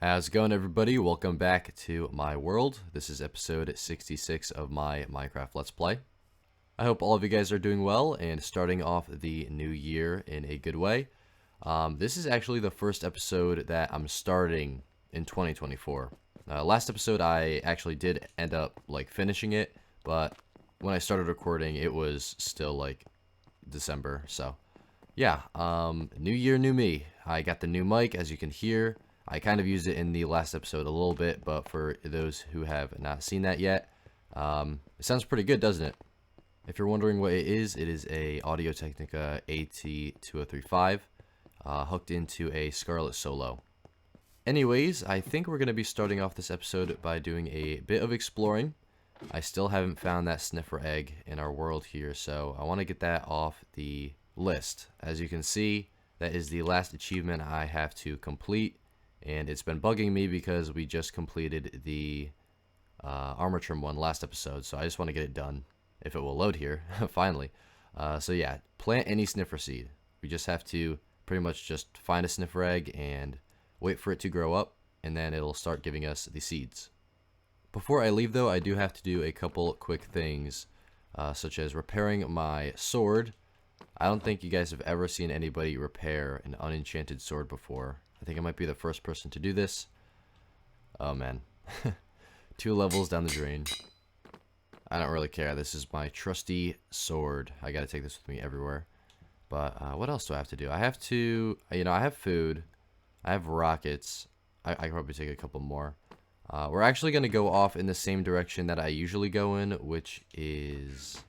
How's it going, everybody? Welcome back to my world. This is episode 66 of my Minecraft Let's Play. I hope all of you guys are doing well and starting off the new year in a good way. This is actually the first episode that I'm starting in 2024. Last episode I actually did end up finishing it, but when I started recording it was still December. So yeah, new year, new me. I got the new mic, as you can hear. I kind of used it in the last episode a little bit, but for those who have not seen that yet, it sounds pretty good, doesn't it? If you're wondering what it is a Audio-Technica AT2035 hooked into a Scarlett Solo. Anyways, I think we're going to be starting off this episode by doing a bit of exploring. I still haven't found that sniffer egg in our world here, so I want to get that off the list. As you can see, that is the last achievement I have to complete. And it's been bugging me because we just completed the armor trim one last episode, so I just want to get it done, if it will load here, finally. So yeah, plant any sniffer seed. We just have to pretty much just find a sniffer egg and wait for it to grow up, and then it'll start giving us the seeds. Before I leave though, I do have to do a couple quick things, such as repairing my sword. I don't think you guys have ever seen anybody repair an unenchanted sword before. I think I might be the first person to do this. Oh man. 2 levels down the drain. I don't really care. This is my trusty sword. I gotta take this with me everywhere. But what else do I have to do? I have to, I have food. I have rockets. I can probably take a couple more. We're actually gonna go off in the same direction that I usually go in, which is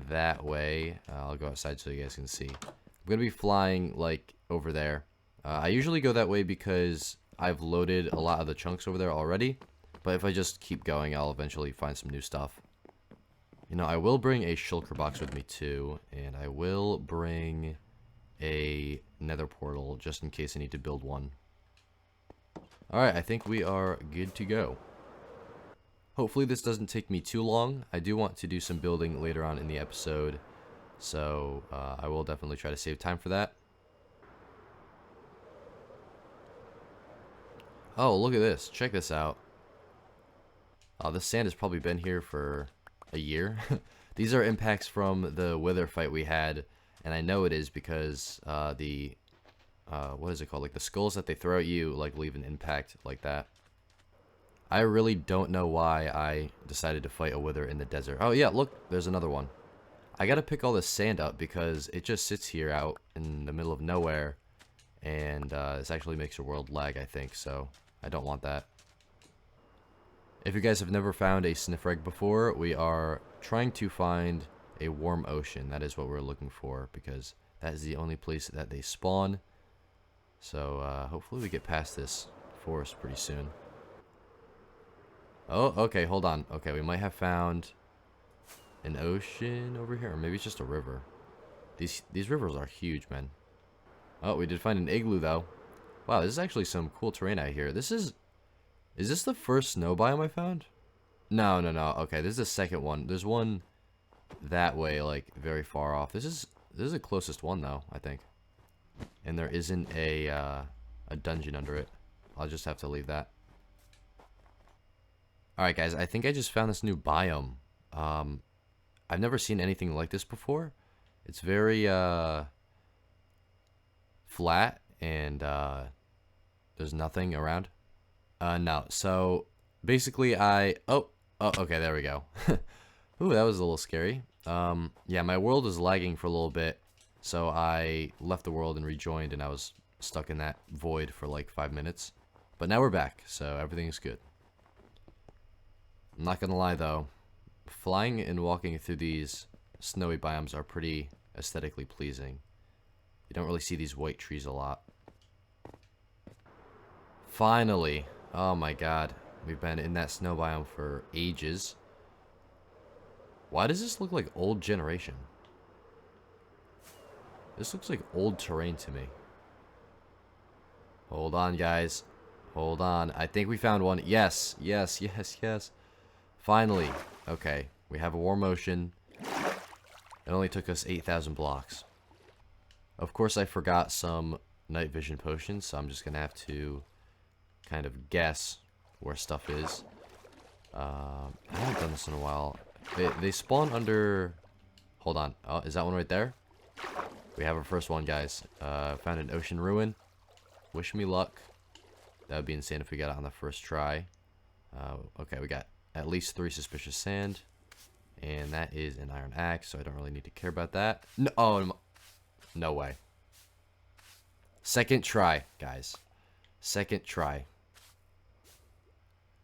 that way. I'll go outside so you guys can see. I'm gonna be flying over there. I usually go that way because I've loaded a lot of the chunks over there already, but if I just keep going, I'll eventually find some new stuff. I will bring a shulker box with me too, and I will bring a nether portal just in case I need to build one. Alright, I think we are good to go. Hopefully this doesn't take me too long. I do want to do some building later on in the episode, so I will definitely try to save time for that. Oh, look at this. Check this out. This sand has probably been here for a year. These are impacts from the wither fight we had, and I know it is because what is it called? The skulls that they throw at you leave an impact like that. I really don't know why I decided to fight a wither in the desert. Oh yeah, look, there's another one. I gotta pick all this sand up because it just sits here out in the middle of nowhere, and this actually makes your world lag, I think, so I don't want that. If you guys have never found a sniffer egg before, we are trying to find a warm ocean. That is what we're looking for, because that is the only place that they spawn. So hopefully we get past this forest pretty soon. Oh, okay, hold on. Okay, we might have found an ocean over here, or maybe it's just a river. These rivers are huge, man. Oh, we did find an igloo though. Wow, this is actually some cool terrain out here. Is this the first snow biome I found? No. Okay, this is the second one. There's one that way, very far off. This is the closest one though, I think. And there isn't a dungeon under it. I'll just have to leave that. Alright guys, I think I just found this new biome. I've never seen anything like this before. It's very flat, and there's nothing around. No, so basically oh, okay, there we go. Ooh, that was a little scary. Yeah, my world was lagging for a little bit, so I left the world and rejoined, and I was stuck in that void for 5 minutes. But now we're back, so everything's good. I'm not gonna lie though, flying and walking through these snowy biomes are pretty aesthetically pleasing. You don't really see these white trees a lot. Finally! Oh my god. We've been in that snow biome for ages. Why does this look like old generation? This looks like old terrain to me. Hold on, guys. Hold on. I think we found one. Yes. Finally. Okay. We have a warm ocean. It only took us 8,000 blocks. Of course, I forgot some night vision potions, so I'm just gonna have to kind of guess where stuff is. I haven't done this in a while. They spawn under... Hold on. Oh, is that one right there? We have our first one, guys. Found an ocean ruin. Wish me luck. That would be insane if we got it on the first try. Okay, we got at least 3 suspicious sand. And that is an iron axe, so I don't really need to care about that. No, oh, no way. Second try, guys. Second try.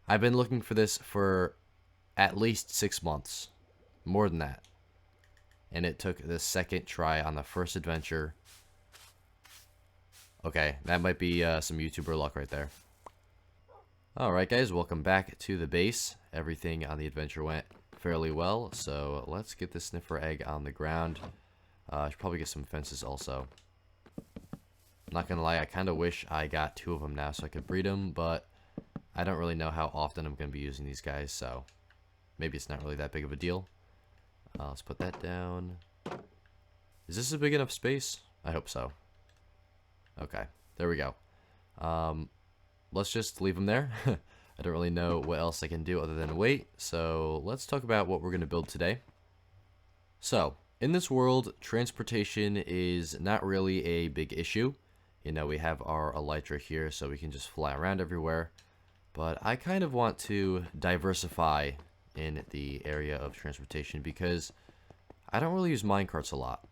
I've been looking for this for at least 6 months. More than that. And it took the second try on the first adventure. Okay, that might be some YouTuber luck right there. Alright guys, welcome back to the base. Everything on the adventure went fairly well, so let's get the sniffer egg on the ground. I should probably get some fences also. Not gonna lie, I kind of wish I got 2 of them now so I could breed them, but I don't really know how often I'm gonna be using these guys, so maybe it's not really that big of a deal. Let's put that down. Is this a big enough space? I hope so. Okay, there we go. Let's just leave them there. I don't really know what else I can do other than wait, so let's talk about what we're going to build today. So, in this world, transportation is not really a big issue. You know, we have our elytra here, so we can just fly around everywhere. But I kind of want to diversify in the area of transportation because I don't really use minecarts a lot.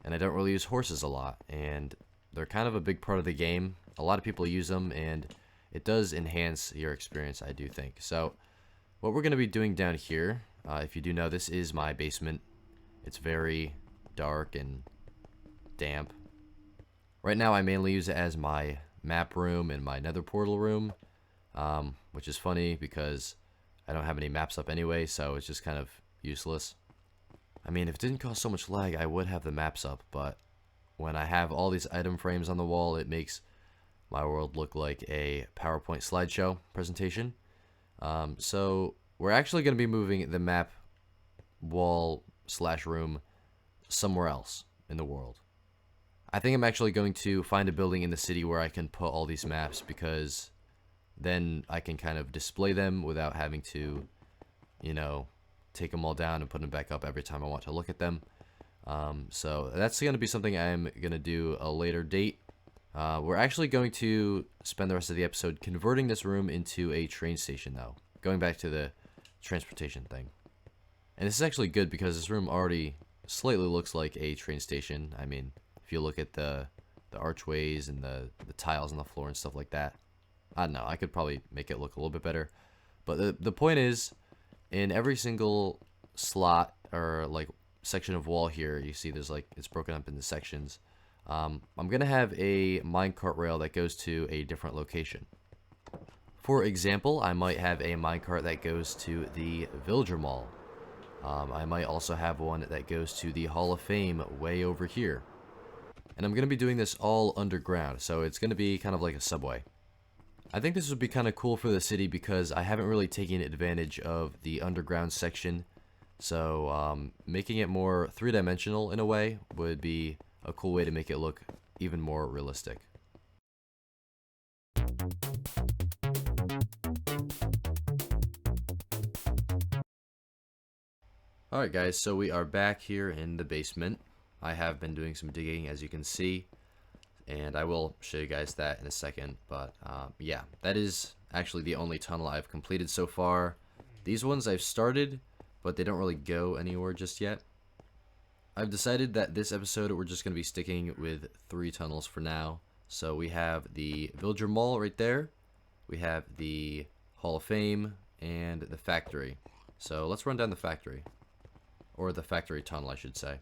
And I don't really use horses a lot. And they're kind of a big part of the game. A lot of people use them, and it does enhance your experience, I do think. So, what we're going to be doing down here, if you do know, this is my basement. It's very dark and damp. Right now, I mainly use it as my map room and my nether portal room, which is funny because I don't have any maps up anyway, so it's just kind of useless. I mean, if it didn't cause so much lag, I would have the maps up, but when I have all these item frames on the wall, it makes my world look like a PowerPoint slideshow presentation. So we're actually going to be moving the map wall / room somewhere else in the world. I think I'm actually going to find a building in the city where I can put all these maps, because then I can kind of display them without having to, you know, take them all down and put them back up every time I want to look at them. So that's going to be something I'm going to do a later date. We're actually going to spend the rest of the episode converting this room into a train station, though. Going back to the transportation thing. And this is actually good because this room already slightly looks like a train station. I mean, if you look at the archways and the tiles on the floor and stuff like that. I don't know, I could probably make it look a little bit better. But the point is, in every single slot or like section of wall here, you see there's like, it's broken up into sections. I'm going to have a minecart rail that goes to a different location. For example, I might have a minecart that goes to the Villager Mall. I might also have one that goes to the Hall of Fame way over here. And I'm going to be doing this all underground, so it's going to be kind of like a subway. I think this would be kind of cool for the city because I haven't really taken advantage of the underground section. So making it more three-dimensional in a way would be a cool way to make it look even more realistic. Alright guys, so we are back here in the basement. I have been doing some digging, as you can see, and I will show you guys that in a second. But yeah, that is actually the only tunnel I've completed so far. These ones I've started, but they don't really go anywhere just yet. I've decided that this episode we're just going to be sticking with 3 tunnels for now. So we have the Villager Mall right there, we have the Hall of Fame, and the factory. So let's run down the factory, or the factory tunnel I should say.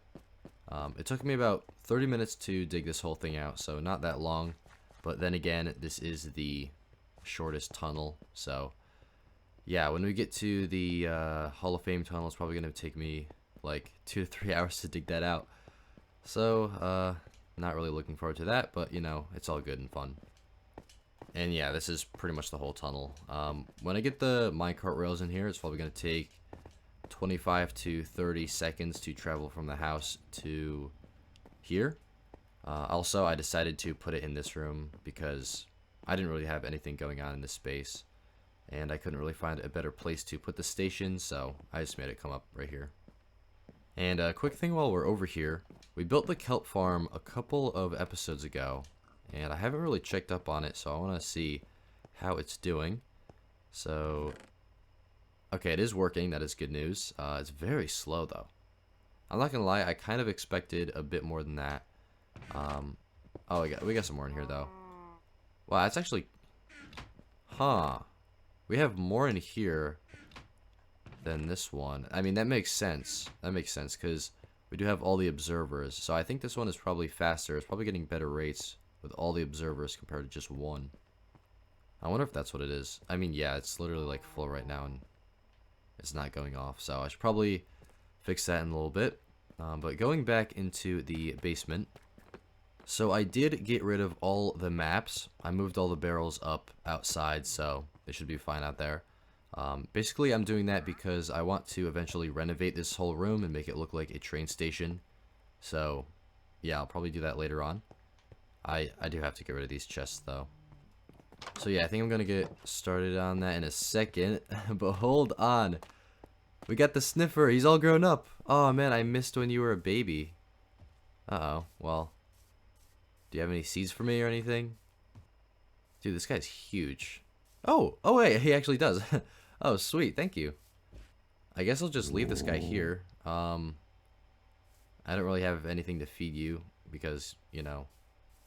It took me about 30 minutes to dig this whole thing out, so not that long. But then again, this is the shortest tunnel, so yeah, when we get to the Hall of Fame tunnel, it's probably going to take me like 2 to 3 hours to dig that out. So, not really looking forward to that, but you know, it's all good and fun. And yeah, this is pretty much the whole tunnel. When I get the minecart rails in here, it's probably going to take 25 to 30 seconds to travel from the house to here. Also, I decided to put it in this room because I didn't really have anything going on in this space, and I couldn't really find a better place to put the station, so I just made it come up right here. And a quick thing while we're over here, we built the kelp farm a couple of episodes ago, and I haven't really checked up on it, so I want to see how it's doing. So, okay, it is working. That is good news. It's very slow, though. I'm not going to lie, I kind of expected a bit more than that. Oh, we got some more in here, though. Wow, that's actually... Huh. We have more in here than this one. I mean, that makes sense. That makes sense, because we do have all the observers. So I think this one is probably faster. It's probably getting better rates with all the observers compared to just one. I wonder if that's what it is. I mean, yeah, it's literally like full right now, and it's not going off. So I should probably fix that in a little bit. But going back into the basement. So I did get rid of all the maps. I moved all the barrels up outside, so they should be fine out there. Basically, I'm doing that because I want to eventually renovate this whole room and make it look like a train station. So, yeah, I'll probably do that later on. I do have to get rid of these chests, though. So, yeah, I think I'm going to get started on that in a second. But hold on. We got the sniffer. He's all grown up. Oh, man, I missed when you were a baby. Uh-oh. Well, do you have any seeds for me or anything? Dude, this guy's huge. Oh, wait, he actually does. Oh, sweet, thank you. I guess I'll just leave this guy here. I don't really have anything to feed you because, you know,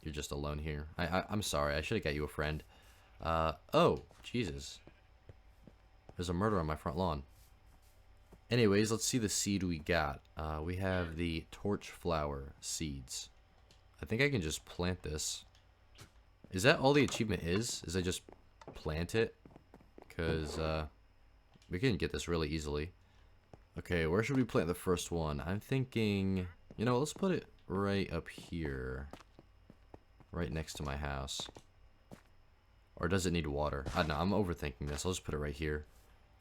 you're just alone here. I'm sorry, I should have got you a friend. Oh, Jesus. There's a murder on my front lawn. Anyways, let's see the seed we got. We have the torch flower seeds. I think I can just plant this. Is that all the achievement is? Is I just plant it? Because we can get this really easily. Okay, where should we plant the first one? I'm thinking, you know, let's put it right up here. Right next to my house. Or does it need water? I don't know, I'm overthinking this. I'll just put it right here.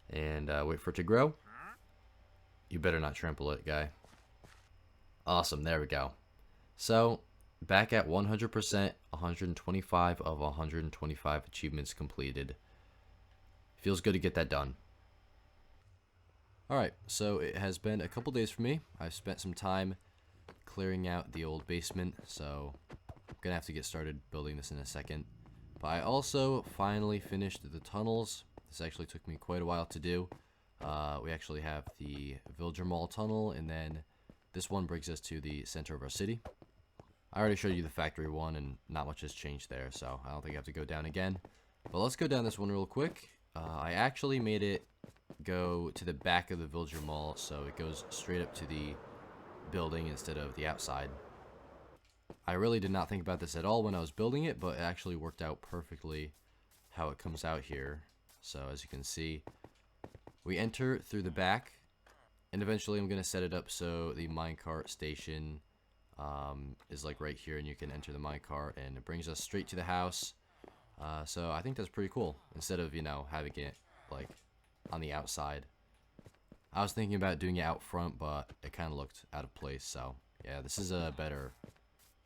And wait for it to grow. You better not trample it, guy. Awesome, there we go. So, back at 100%, 125 of 125 achievements completed. Feels good to get that done. Alright, so it has been a couple days for me. I've spent some time clearing out the old basement, so I'm gonna have to get started building this in a second. But I also finally finished the tunnels. This actually took me quite a while to do. We actually have the Villager Mall tunnel, and then this one brings us to the center of our city. I already showed you the factory one, and not much has changed there, so I don't think I have to go down again. But let's go down this one real quick. I actually made it go to the back of the Villager Mall, so it goes straight up to the building instead of the outside. I really did not think about this at all when I was building it, but it actually worked out perfectly how it comes out here. So as you can see, we enter through the back, and eventually I'm going to set it up so the minecart station is like right here, and you can enter the minecart, and it brings us straight to the house. So I think that's pretty cool, instead of, you know, having it like on the outside. I was thinking about doing it out front, but it kind of looked out of place, so yeah, this is a better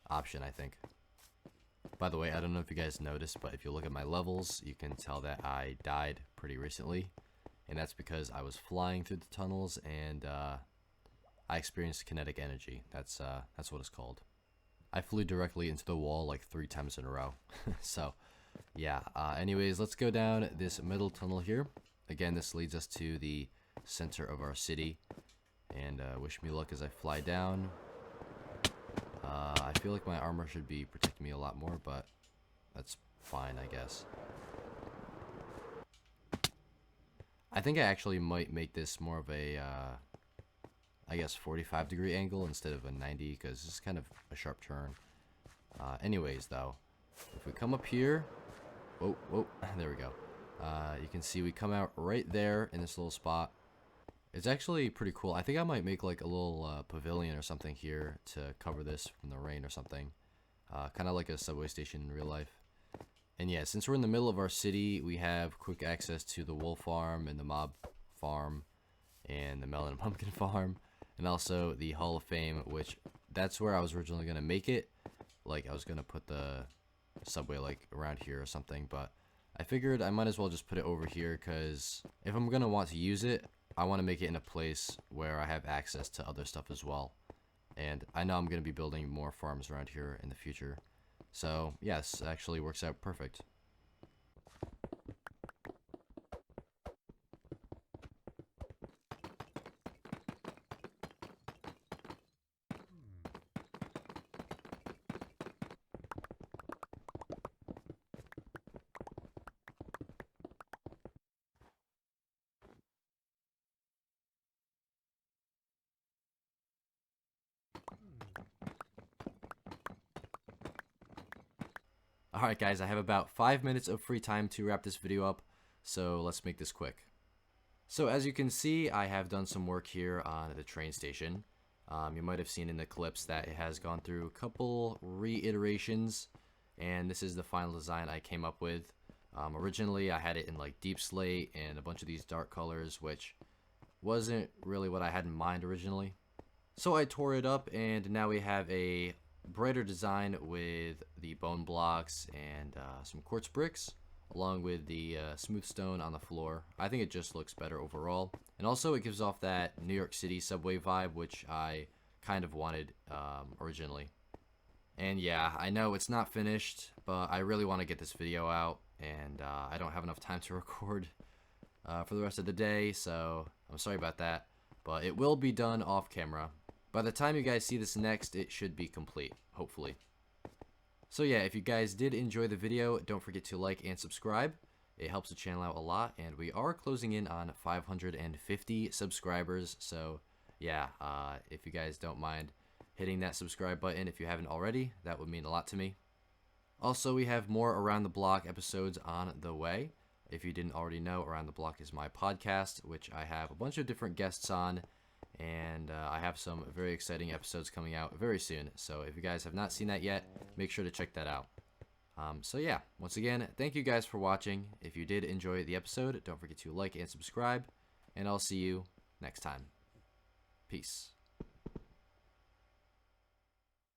option, I think. By the way, I don't know if you guys noticed, but if you look at my levels, you can tell that I died pretty recently, and that's because I was flying through the tunnels, and I experienced kinetic energy. That's what it's called. I flew directly into the wall like 3 times in a row. So yeah, anyways, let's go down this middle tunnel here. Again, this leads us to the center of our city, and wish me luck as I fly down. I feel like my armor should be protecting me a lot more, but that's fine, I guess. I think I actually might make this more of a I guess 45-degree angle instead of a 90, because this is kind of a sharp turn. Anyways, though, if we come up here, whoa, there we go. You can see we come out right there in this little spot. It's actually pretty cool. I think I might make like a little pavilion or something here to cover this from the rain or something. Kind of like a subway station in real life. And yeah, since we're in the middle of our city, we have quick access to the wool farm and the mob farm and the melon and pumpkin farm, and also the Hall of Fame, which that's where I was originally going to make it. Like, I was going to put the subway like around here or something, but I figured I might as well just put it over here because if I'm gonna want to use it, I want to make it in a place where I have access to other stuff as well. And I know I'm gonna be building more farms around here in the future. So yes, actually works out perfect. Alright guys, I have about 5 minutes of free time to wrap this video up, so let's make this quick. So as you can see, I have done some work here on the train station. You might have seen in the clips that it has gone through a couple reiterations, and this is the final design I came up with. Originally I had it in like deep slate and a bunch of these dark colors, which wasn't really what I had in mind originally. So I tore it up, and now we have a brighter design with the bone blocks and some quartz bricks, along with the smooth stone on the floor. I think it just looks better overall, and also it gives off that New York City subway vibe, which I kind of wanted originally. And yeah, I know it's not finished, but I really want to get this video out, and I don't have enough time to record for the rest of the day, so I'm sorry about that, but it will be done off camera. By the time you guys see this next, it should be complete, hopefully. So yeah, if you guys did enjoy the video, don't forget to like and subscribe. It helps the channel out a lot, and we are closing in on 550 subscribers. So yeah, if you guys don't mind hitting that subscribe button if you haven't already, that would mean a lot to me. Also, we have more Around the Block episodes on the way. If you didn't already know, Around the Block is my podcast, which I have a bunch of different guests on, and I have some very exciting episodes coming out very soon. So if you guys have not seen that yet, make sure to check that out. So yeah, once again, thank you guys for watching. If you did enjoy the episode, don't forget to like and subscribe, and I'll see you next time. Peace.